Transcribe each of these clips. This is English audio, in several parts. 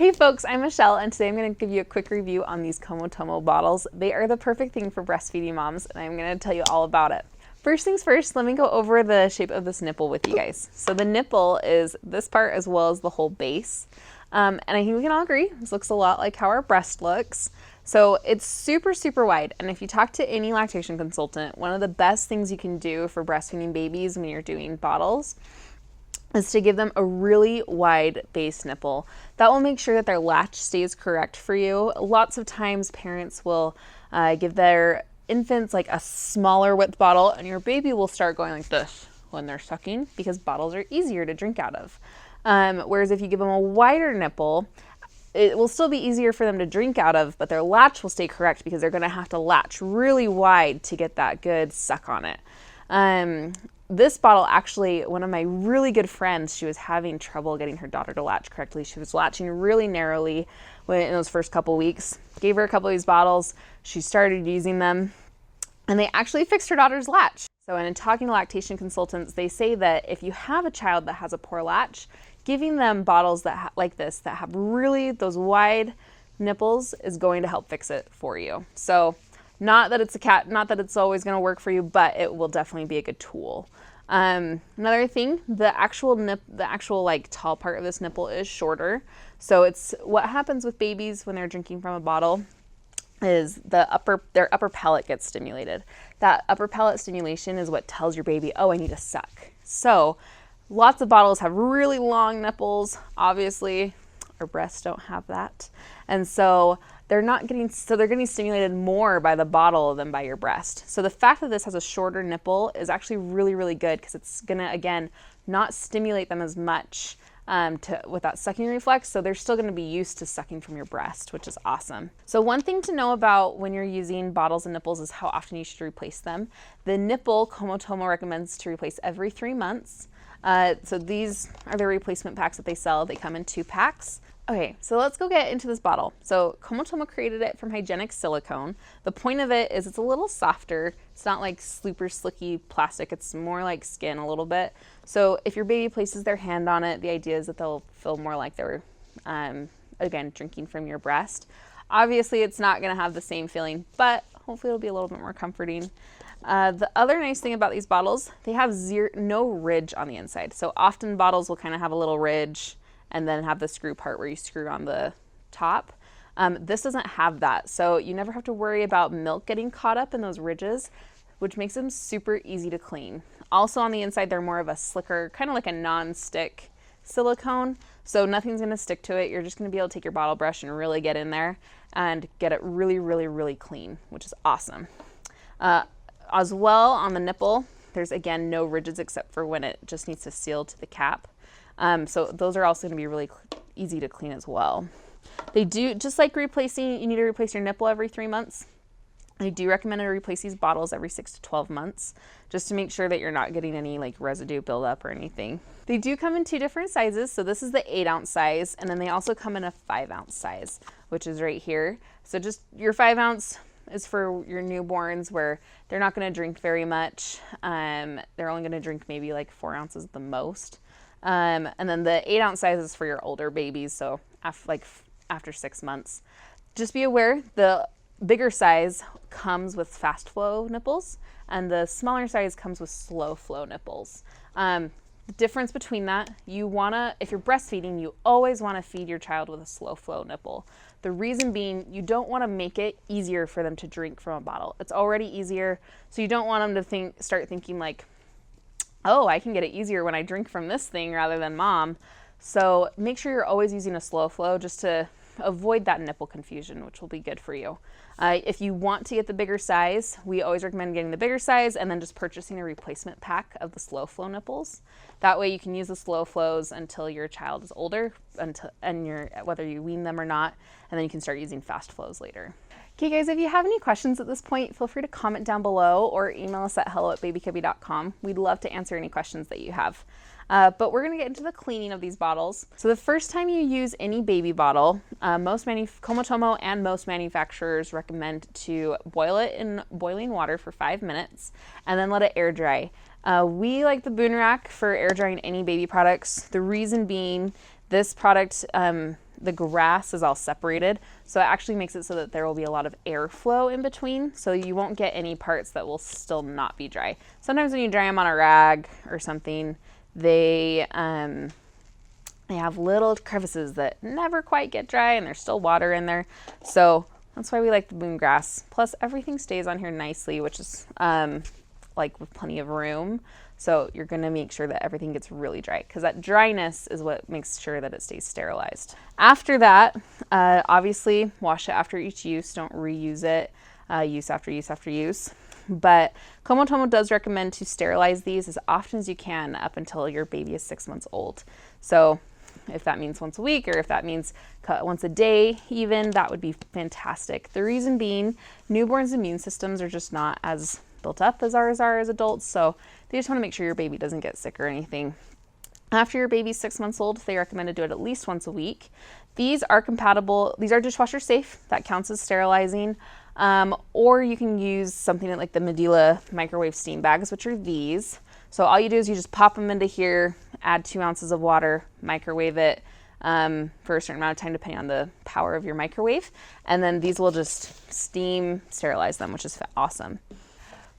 Hey folks, I'm Michelle, and today I'm going to give you a quick review on these Comotomo bottles. They are the perfect thing for breastfeeding moms, and I'm going to tell you all about it. First things first, let me go over the shape of this nipple with you guys. So the nipple is this part as well as the whole base. And I think we can all agree, this looks a lot like how our breast looks. So it's super, super wide. And if you talk to any lactation consultant, one of the best things you can do for breastfeeding babies when you're doing bottles is to give them a really wide base nipple. That will make sure that their latch stays correct for you. Lots of times parents will give their infants like a smaller width bottle, and your baby will start going like this when they're sucking because bottles are easier to drink out of. Whereas if you give them a wider nipple, it will still be easier for them to drink out of, but their latch will stay correct because they're gonna have to latch really wide to get that good suck on it. This bottle, actually, one of my really good friends, she was having trouble getting her daughter to latch correctly. She was latching really narrowly in those first couple weeks. Gave her a couple of these bottles. She started using them, and they actually fixed her daughter's latch. So in talking to lactation consultants, they say that if you have a child that has a poor latch, giving them bottles that like this, that have really those wide nipples, is going to help fix it for you. So not that it's always going to work for you, but it will definitely be a good tool. Another thing, the actual like tall part of this nipple is shorter. So it's what happens with babies when they're drinking from a bottle is their upper palate gets stimulated. That upper palate stimulation is what tells your baby, oh, I need to suck. So lots of bottles have really long nipples. Obviously, our breasts don't have that. And so they're getting stimulated more by the bottle than by your breast. So the fact that this has a shorter nipple is actually really, really good because it's gonna, again, not stimulate them as much with that sucking reflex. So they're still gonna be used to sucking from your breast, which is awesome. So one thing to know about when you're using bottles and nipples is how often you should replace them. The nipple, Comotomo recommends to replace every 3 months. So these are the replacement packs that they sell. They come in 2 packs. Okay, so let's go get into this bottle. So Comotomo created it from hygienic silicone. The point of it is it's a little softer. It's not like super slicky plastic. It's more like skin a little bit. So if your baby places their hand on it, the idea is that they'll feel more like they're, again, drinking from your breast. Obviously, it's not gonna have the same feeling, but hopefully it'll be a little bit more comforting. The other nice thing about these bottles, they have no ridge on the inside. So often bottles will kind of have a little ridge and then have the screw part where you screw on the top. This doesn't have that. So you never have to worry about milk getting caught up in those ridges, which makes them super easy to clean. Also on the inside, they're more of a slicker, kind of like a non-stick silicone. So nothing's gonna stick to it. You're just gonna be able to take your bottle brush and really get in there and get it really, really, really clean, which is awesome. As well, on the nipple, there's again no ridges except for when it just needs to seal to the cap. So those are also going to be really easy to clean as well. They do, just like you need to replace your nipple every 3 months. I do recommend to replace these bottles every 6 to 12 months, just to make sure that you're not getting any like residue buildup or anything. They do come in 2 different sizes. So this is the 8-ounce size, and then they also come in a 5-ounce size, which is right here. So just your 5-ounce is for your newborns where they're not going to drink very much. They're only going to drink maybe like 4 ounces at the most. And then the 8-ounce size is for your older babies, so after 6 months. Just be aware, the bigger size comes with fast flow nipples, and the smaller size comes with slow flow nipples. The difference between that, if you're breastfeeding, you always want to feed your child with a slow flow nipple. The reason being, you don't want to make it easier for them to drink from a bottle. It's already easier, so you don't want them to start thinking like, oh, I can get it easier when I drink from this thing rather than mom. So make sure you're always using a slow flow just to avoid that nipple confusion, which will be good for you. If you want to get the bigger size, we always recommend getting the bigger size and then just purchasing a replacement pack of the slow flow nipples. That way you can use the slow flows until your child is older, whether you wean them or not, and then you can start using fast flows later. Okay guys, if you have any questions at this point, feel free to comment down below or email us at hello@babycubby.com. We'd love to answer any questions that you have. But we're gonna get into the cleaning of these bottles. So the first time you use any baby bottle, Comotomo and most manufacturers recommend to boil it in boiling water for 5 minutes and then let it air dry. We like the Boon Rack for air drying any baby products. The reason being, this product the grass is all separated. So it actually makes it so that there will be a lot of airflow in between. So you won't get any parts that will still not be dry. Sometimes when you dry them on a rag or something, they have little crevices that never quite get dry and there's still water in there. So that's why we like the boom grass. Plus everything stays on here nicely, which is like with plenty of room. So you're gonna make sure that everything gets really dry, because that dryness is what makes sure that it stays sterilized. After that, obviously wash it after each use. Don't reuse it use after use after use. But Comotomo does recommend to sterilize these as often as you can up until your baby is 6 months old. So if that means once a week, or if that means once a day even, that would be fantastic. The reason being, newborns' immune systems are just not as built up as ours are as adults, so they just want to make sure your baby doesn't get sick or anything. After your baby's 6 months old, they recommend to do it at least once a week. These are compatible, these are dishwasher safe, that counts as sterilizing, or you can use something like the Medela microwave steam bags, which are these. So all you do is you just pop them into here, add 2 ounces of water, microwave it for a certain amount of time depending on the power of your microwave, and then these will just steam sterilize them, which is awesome.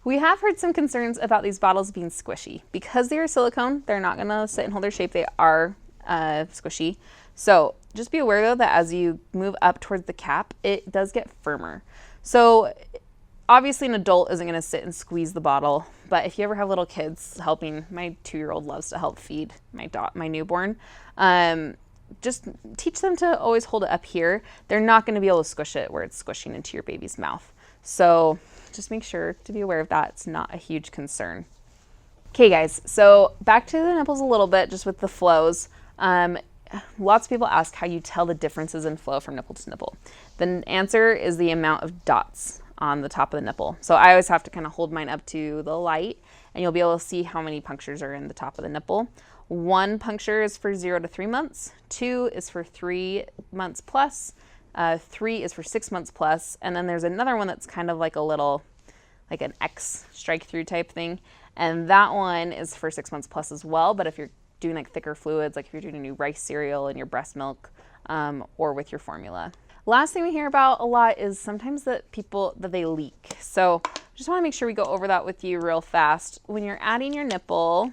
We have heard some concerns about these bottles being squishy. Because they are silicone, they're not gonna sit and hold their shape. They are squishy. So just be aware though that as you move up towards the cap, it does get firmer. So obviously an adult isn't gonna sit and squeeze the bottle, but if you ever have little kids helping, my 2-year-old loves to help feed my newborn, just teach them to always hold it up here. They're not gonna be able to squish it where it's squishing into your baby's mouth. So just make sure to be aware of that. It's not a huge concern. Okay guys, so back to the nipples a little bit, just with the flows. Lots of people ask how you tell the differences in flow from nipple to nipple. The answer is the amount of dots on the top of the nipple. So I always have to kind of hold mine up to the light, and you'll be able to see how many punctures are in the top of the nipple. 1 puncture is for 0 to 3 months, 2 is for 3 months plus, 3 is for 6 months plus, and then there's another one that's kind of like a little, like an X strike through type thing, and that one is for 6 months plus as well. But if you're doing like thicker fluids, like if you're doing a new rice cereal in your breast milk, or with your formula. Last thing we hear about a lot is sometimes that they leak. So just want to make sure we go over that with you real fast. When you're adding your nipple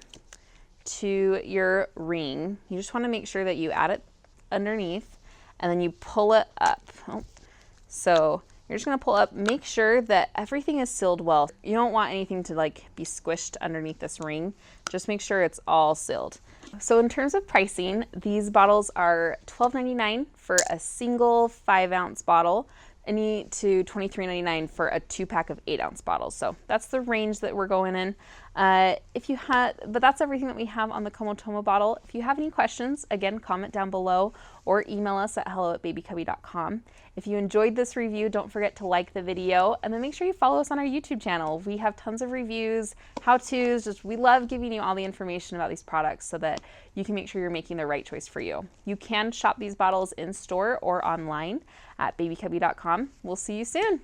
to your ring, you just want to make sure that you add it underneath, and then you pull it up. So you're just gonna pull up, make sure that everything is sealed well. You don't want anything to like be squished underneath this ring. Just make sure it's all sealed. So in terms of pricing, these bottles are $12.99 for a single 5-ounce bottle, to $23.99 for a 2-pack of 8-ounce bottles. So that's the range that we're going in. But that's everything that we have on the Comotomo bottle. If you have any questions, again, comment down below or email us at hello@babycubby.com. If you enjoyed this review, don't forget to like the video, and then make sure you follow us on our YouTube channel. We have tons of reviews, how-tos, we love giving you all the information about these products so that you can make sure you're making the right choice for you. You can shop these bottles in store or online at babycubby.com. We'll see you soon.